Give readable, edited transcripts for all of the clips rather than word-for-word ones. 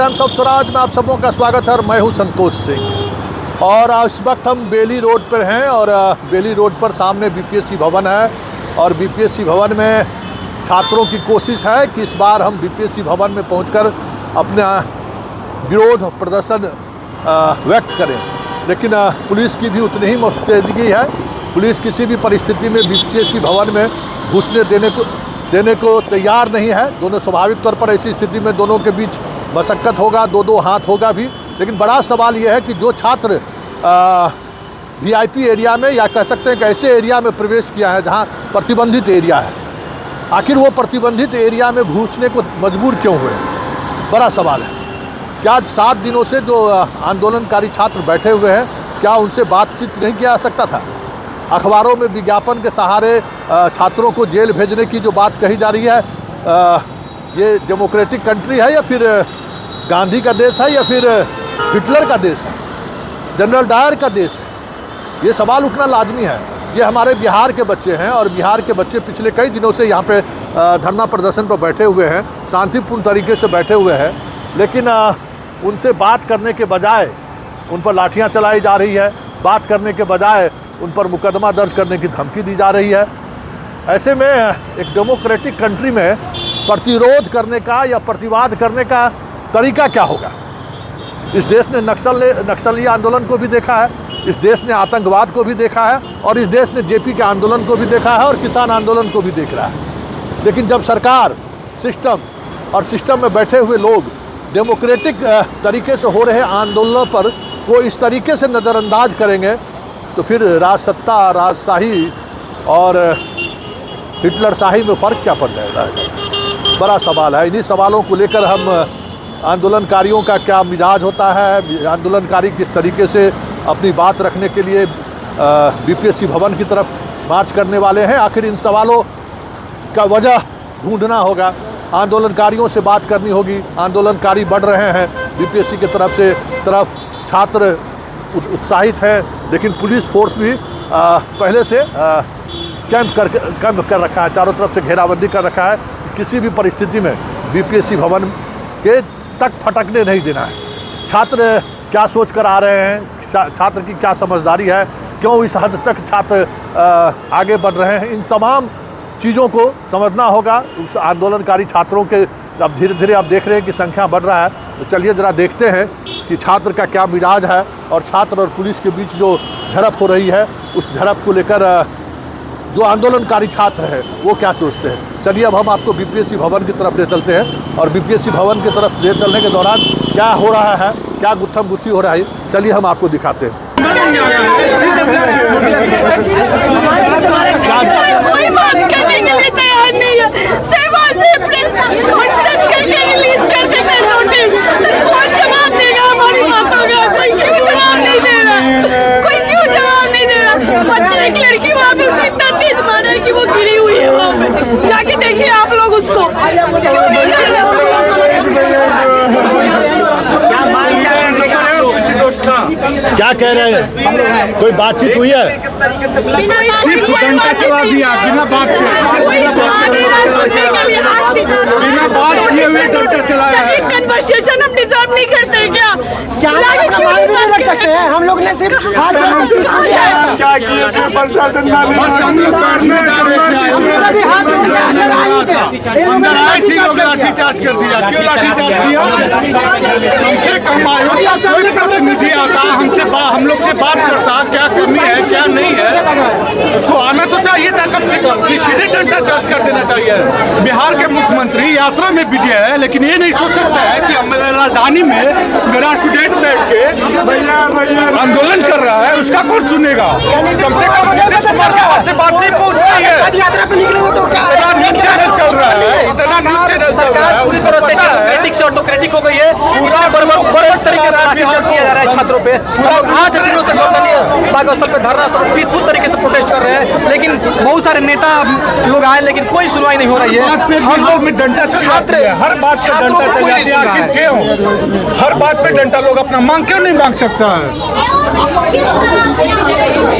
Times of Swaraj में आप सबों का स्वागत है और मैं हूं संतोष सिंह। और इस वक्त हम बेली रोड पर हैं और बेली रोड पर सामने बीपीएससी भवन है और बीपीएससी भवन में छात्रों की कोशिश है कि इस बार हम बीपीएससी भवन में पहुंचकर अपना विरोध प्रदर्शन व्यक्त करें, लेकिन पुलिस की भी उतनी ही मुस्तैदी है। पुलिस किसी भी परिस्थिति में बीपीएससी भवन में घुसने देने को तैयार नहीं है। दोनों स्वाभाविक तौर पर ऐसी स्थिति में दोनों के बीच मशक्कत होगा, दो हाथ होगा भी। लेकिन बड़ा सवाल यह है कि जो छात्र वीआईपी एरिया में या कह सकते हैं कि ऐसे एरिया में प्रवेश किया है जहां प्रतिबंधित एरिया है, आखिर वो प्रतिबंधित एरिया में घुसने को मजबूर क्यों हुए, बड़ा सवाल है। क्या 7 दिनों से जो आंदोलनकारी छात्र बैठे हुए हैं, क्या उनसे बातचीत नहीं किया जा सकता था? अखबारों में विज्ञापन के सहारे छात्रों को जेल भेजने की जो बात कही जा रही है, ये डेमोक्रेटिक कंट्री है या फिर गांधी का देश है या फिर हिटलर का देश है, जनरल डायर का देश है? ये सवाल उठना लाजमी है। ये हमारे बिहार के बच्चे हैं और बिहार के बच्चे पिछले कई दिनों से यहाँ पे धरना प्रदर्शन पर बैठे हुए हैं, शांतिपूर्ण तरीके से बैठे हुए हैं, लेकिन उनसे बात करने के बजाय उन पर लाठियाँ चलाई जा रही है, बात करने के बजाय उन पर मुकदमा दर्ज करने की धमकी दी जा रही है। ऐसे में एक डेमोक्रेटिक कंट्री में प्रतिरोध करने का या प्रतिवाद करने का तरीका क्या होगा? इस देश ने नक्सली आंदोलन को भी देखा है, इस देश ने आतंकवाद को भी देखा है और इस देश ने जेपी के आंदोलन को भी देखा है और किसान आंदोलन को भी देख रहा है। लेकिन जब सरकार, सिस्टम में बैठे हुए लोग डेमोक्रेटिक तरीके से हो रहे आंदोलनों पर वो इस तरीके से नज़रअंदाज करेंगे तो फिर राजसत्ता, राजशाही और हिटलर शाही में फ़र्क क्या पड़ जाएगा? बड़ा सवाल है। इन्हीं सवालों को लेकर हम आंदोलनकारियों का क्या मिजाज होता है, आंदोलनकारी किस तरीके से अपनी बात रखने के लिए बीपीएससी भवन की तरफ मार्च करने वाले हैं, आखिर इन सवालों का वजह ढूंढना होगा। आंदोलनकारियों से बात करनी होगी। आंदोलनकारी बढ़ रहे हैं बीपीएससी की तरफ छात्र उत्साहित है, लेकिन पुलिस फोर्स भी पहले से कैंप कर रखा है, चारों तरफ से घेराबंदी कर रखा है। किसी भी परिस्थिति में बीपीएससी भवन के तक फटकने नहीं देना है। छात्र क्या सोच कर आ रहे हैं, छात्र की क्या समझदारी है, क्यों इस हद तक छात्र आगे बढ़ रहे हैं, इन तमाम चीज़ों को समझना होगा। उस आंदोलनकारी छात्रों के अब धीरे धीरे आप देख रहे हैं कि संख्या बढ़ रहा है, तो चलिए ज़रा देखते हैं कि छात्र का क्या मिजाज है और छात्र और पुलिस के बीच जो झड़प हो रही है, उस झड़प को लेकर जो आंदोलनकारी छात्र हैं वो क्या सोचते हैं। चलिए अब हम आपको बीपीएससी भवन की तरफ ले चलते हैं और बीपीएससी भवन की तरफ ले चलने के दौरान क्या हो रहा है, क्या गुत्थम गुत्थी हो रहा है, चलिए हम आपको दिखाते हैं। कोई बात करने के लिए तैयार नहीं है, सिर्फ कॉन्फ्रेंस करके रिलीज करते थे नोटिस। कौन जवाब देगा हमारी बातों का? कोई क्यों जवाब नहीं दे रहा? कोई क्यों जवाब नहीं दे रहा? बच्चे एक लड़की वहाँ पे उसे इतना तेज मारा है कि वो गिरी हुई है वहाँ पे, जाके देखिए आप लोग उसको। क्यों नहीं कर रहे? क्या कह रहे हैं? कोई बातचीत हुई है? कन्वर्सेशन हम डिजर्व नहीं करते क्या? रख सकते हैं हम लोग ने सिर्फ हाथ हम लोग से बात करता, क्या कमी है क्या नहीं है, उसको आना तो चाहिए था कम से कम, सीधे डंडा चार्ज कर देना चाहिए। बिहार के मुख्यमंत्री यात्रा में बिजी है, लेकिन ये नहीं सोच सकता है कि हमारे राजधानी में मेरा स्टूडेंट बैठ के आंदोलन कर रहा है, उसका कौन सुनेगा? कम से कम से बात नहीं पहुंच रही है, चल रहा है, सरकार पूरी तरह से डेमोक्रेटिक से ऑटोक्रेटिक हो गई है। पूरा बर्बर तरीके से लाठीचार्ज किया जा रहा है छात्रों पे। पूरा 8 दिनों से स्थल पे धरना स्थल पे पीसफुल तरीके से प्रोटेस्ट कर रहे हैं, लेकिन बहुत सारे नेता लोग आए लेकिन कोई सुनवाई नहीं हो रही है। हम लोग में डंडा छात्र हर बात छात्रों को कोई नहीं सुन रहा है। क्यों हर बात पे डंडा लोग अपना मांग क्यों नहीं मांग सकता है?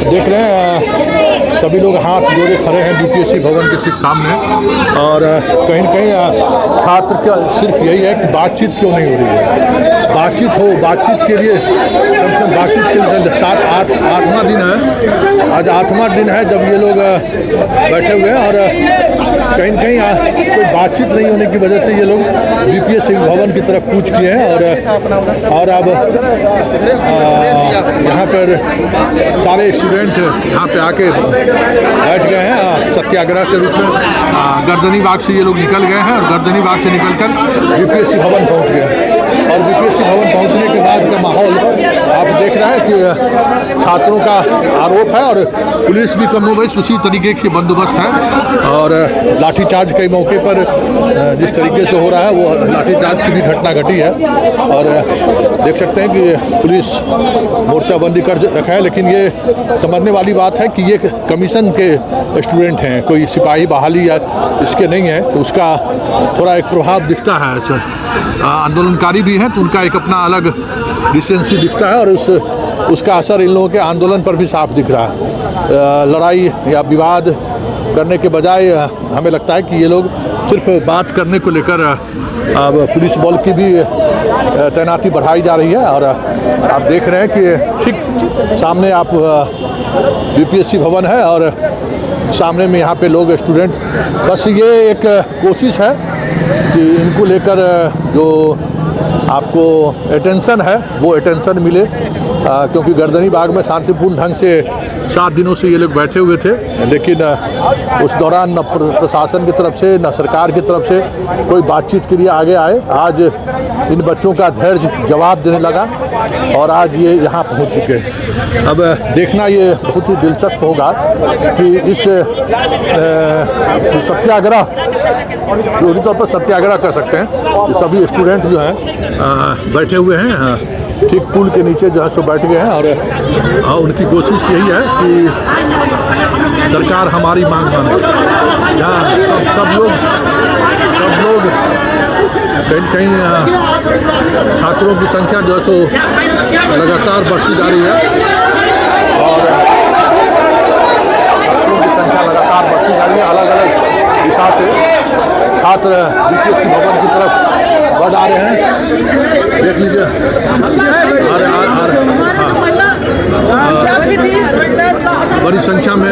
देख रहे हैं सभी लोग हाथ जोड़े खड़े हैं बीपीएससी भवन के ठीक सामने। और कहीं न कहीं छात्र का सिर्फ यही है कि बातचीत क्यों नहीं हो रही है, बातचीत के लिए कम से कम बातचीत के लिए 8वां दिन है, आज 8वां दिन है जब ये लोग बैठे हुए हैं। और कहीं न कहीं कोई बातचीत नहीं होने की वजह से ये लोग बीपीएससी भवन की तरफ कूच किए हैं। और अब यहाँ पर सारे स्टूडेंट यहाँ पे आके बैठ गए हैं सत्याग्रह के रूप में। गर्दनी बाग से ये लोग निकल गए हैं और गर्दनी बाग से निकलकर बीपीएससी भवन पहुँच गए। और बीपीएससी भवन पहुँचने के बाद का माहौल आप देख रहे हैं कि छात्रों का आरोप है और पुलिस भी कमोबेश उसी तरीके के बंदोबस्त है। और लाठीचार्ज कई मौके पर जिस तरीके से हो रहा है वो लाठीचार्ज की भी घटना घटी है। और देख सकते हैं कि पुलिस मोर्चाबंदी कर रखा है, लेकिन ये समझने वाली बात है कि ये कमीशन के स्टूडेंट हैं, कोई सिपाही बहाली या इसके नहीं है, तो उसका थोड़ा एक प्रभाव दिखता है। आंदोलनकारी भी हैं तो उनका एक अपना अलग डिसेंसी दिखता है और उसका असर इन लोगों के आंदोलन पर भी साफ दिख रहा है। लड़ाई या विवाद करने के बजाय हमें लगता है कि ये लोग सिर्फ बात करने को लेकर अब पुलिस बल की भी तैनाती बढ़ाई जा रही है। और आप देख रहे हैं कि ठीक सामने आप बीपीएससी भवन है और सामने में यहाँ पे लोग स्टूडेंट, बस ये एक कोशिश है कि इनको लेकर जो आपको अटेंशन है वो अटेंशन मिले, क्योंकि गर्दनी बाग में शांतिपूर्ण ढंग से 7 दिनों से ये लोग बैठे हुए थे, लेकिन उस दौरान न प्रशासन की तरफ से न सरकार की तरफ से कोई बातचीत के लिए आगे आए। आज इन बच्चों का धैर्य जवाब देने लगा और आज ये यहाँ पहुँच चुके हैं। अब देखना ये बहुत ही दिलचस्प होगा कि इस सत्याग्रह, पूरी तौर पर सत्याग्रह कर सकते हैं, सभी स्टूडेंट जो हैं बैठे हुए हैं ठीक पुल के नीचे जहाँ से बैठ गए हैं। और उनकी कोशिश यही है कि सरकार हमारी मांग माने। यहाँ सब लोग कहीं छात्रों की संख्या जो है सो लगातार बढ़ती जा रही है और छात्रों की संख्या लगातार बढ़ती जा रही है। अलग अलग दिशा से छात्र बीपीएससी भवन की तरफ बढ़ आ रहे हैं। देख लीजिए, बड़ी संख्या में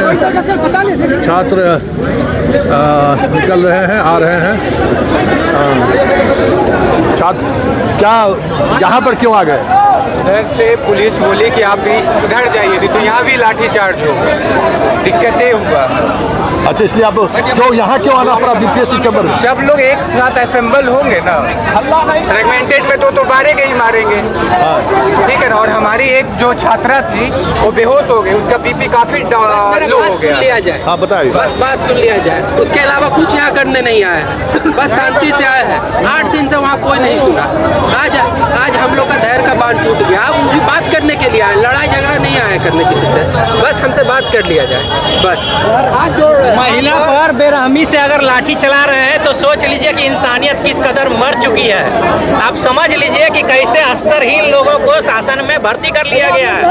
छात्र निकल रहे हैं, आ रहे हैं। छात्र क्या यहाँ पर क्यों आ गए? उधर से पुलिस बोली कि आप इधर जाइए, नहीं तो यहाँ भी लाठीचार्ज हो, दिक्कतें हुआ। अच्छा, इसलिए आप क्यों यहाँ क्यों आना पड़ा बीपीएससी चैम्बर? सब लोग एक साथ असेंबल होंगे ना, फ्रेगमेंटेड पे तो मारेंगे ही मारेंगे, ठीक है ना। और हमारी एक जो छात्रा थी वो बेहोश हो गई, उसका बीपी काफी लो हो गया। लिया जाए, हाँ बताइए, बस बात सुन लिया जाए, उसके अलावा कुछ यहाँ करने नहीं आया है, बस शांति से आया है। 8 दिन से वहाँ कोई नहीं सुना। आज हम लोग का धैर्य का बांध टूट गया। आप भी बात करने के लिए आए, लड़ाई झगड़ा नहीं आया करने किसी से, बस हमसे बात कर लिया जाए बस। महिला पर बेरहमी से अगर लाठी चला रहे हैं तो सोच लीजिए कि इंसानियत किस कदर मर चुकी है। आप समझ लीजिए कि कैसे अस्तरहीन लोगों को शासन में भर्ती कर लिया गया है।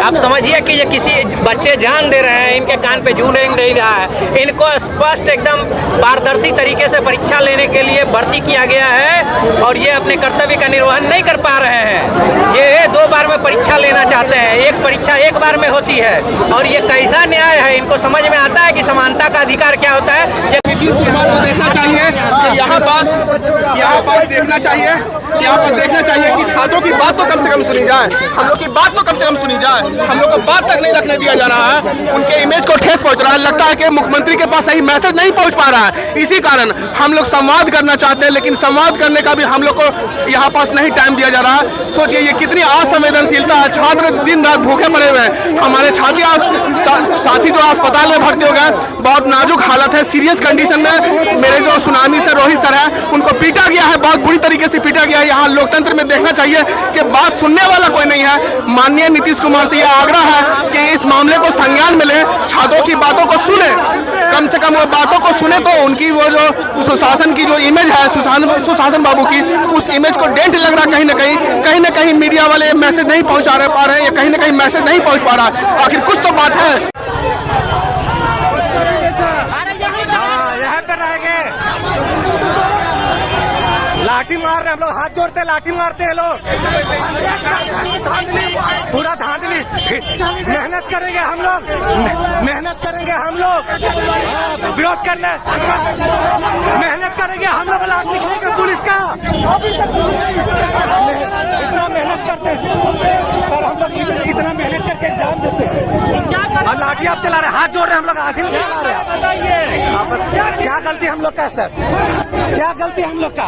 आप समझिए कि ये किसी बच्चे जान दे रहे हैं, इनके कान पे जू नहीं रहा है, इनको स्पष्ट एकदम पारदर्शी तरीके से परीक्षा लेने के लिए भर्ती किया गया है और ये अपने कर्तव्य का निर्वहन नहीं कर पा रहे हैं। ये 2 बार में परीक्षा लेना चाहते हैं, एक परीक्षा 1 बार में होती है और ये कैसा न्याय है? इनको समझ में आता है कि समानता का अधिकार क्या होता है? नीतीश कुमार को देखना चाहिए कि यहाँ पास देखना चाहिए कि छात्रों की बात तो कम से कम सुनी जाए, हम लोग की बात तो कम से कम सुनी जाए। हम लोग को बात तक नहीं रखने दिया जा रहा है, उनके इमेज को ठेस पहुंच रहा है। लगता है कि मुख्यमंत्री के पास सही मैसेज नहीं पहुंच पा रहा है, इसी कारण हम लोग संवाद करना चाहते हैं, लेकिन संवाद करने का भी हम लोग को यहाँ पास नहीं टाइम दिया जा रहा है। सोचिए ये कितनी असंवेदनशीलता है। छात्र दिन रात भूखे पड़े हुए हैं। हमारे साथी जो अस्पताल में भर्ती हो गए, बहुत नाजुक हालत है, सीरियस कंडीशन में। मेरे जो सुनामी से रोहित सर है, उनको पीटा गया है, बहुत बुरी तरीके से पीटा गया है। यहाँ लोकतंत्र में देखना चाहिए कि बात सुनने वाला कोई नहीं है। माननीय नीतीश कुमार से यह आग्रह है कि इस मामले को संज्ञान में ले, छात्रों की बातों को सुने, कम से कम वो बातों को सुने तो उनकी वो जो सुशासन की जो इमेज है, सुशासन बाबू की, उस इमेज को डेंट लग रहा है। कहीं ना कहीं मीडिया वाले मैसेज नहीं पहुंचा पा रहे हैं, या कहीं ना कहीं मैसेज नहीं पहुंच पा रहा। आखिर कुछ तो बात है। पे रहेंगे। लाठी मार रहे हम लोग, हाथ जोड़ते लाठी मारते हैं लोग, पूरा धांधली। मेहनत करेंगे हम लोग, मेहनत करेंगे हम लोग, विरोध करने मेहनत करेंगे हम लोग। लाठी खाएंगे पुलिस का, इतना मेहनत करते हैं सर, हम लोग इतना मेहनत करके एग्जाम देते हैं और लाठी आप चला रहे, हाथ जोड़ रहे हम लोग, आखिर चला रहे हैं। क्या गलती हम लोग का सर, क्या गलती हम लोग का?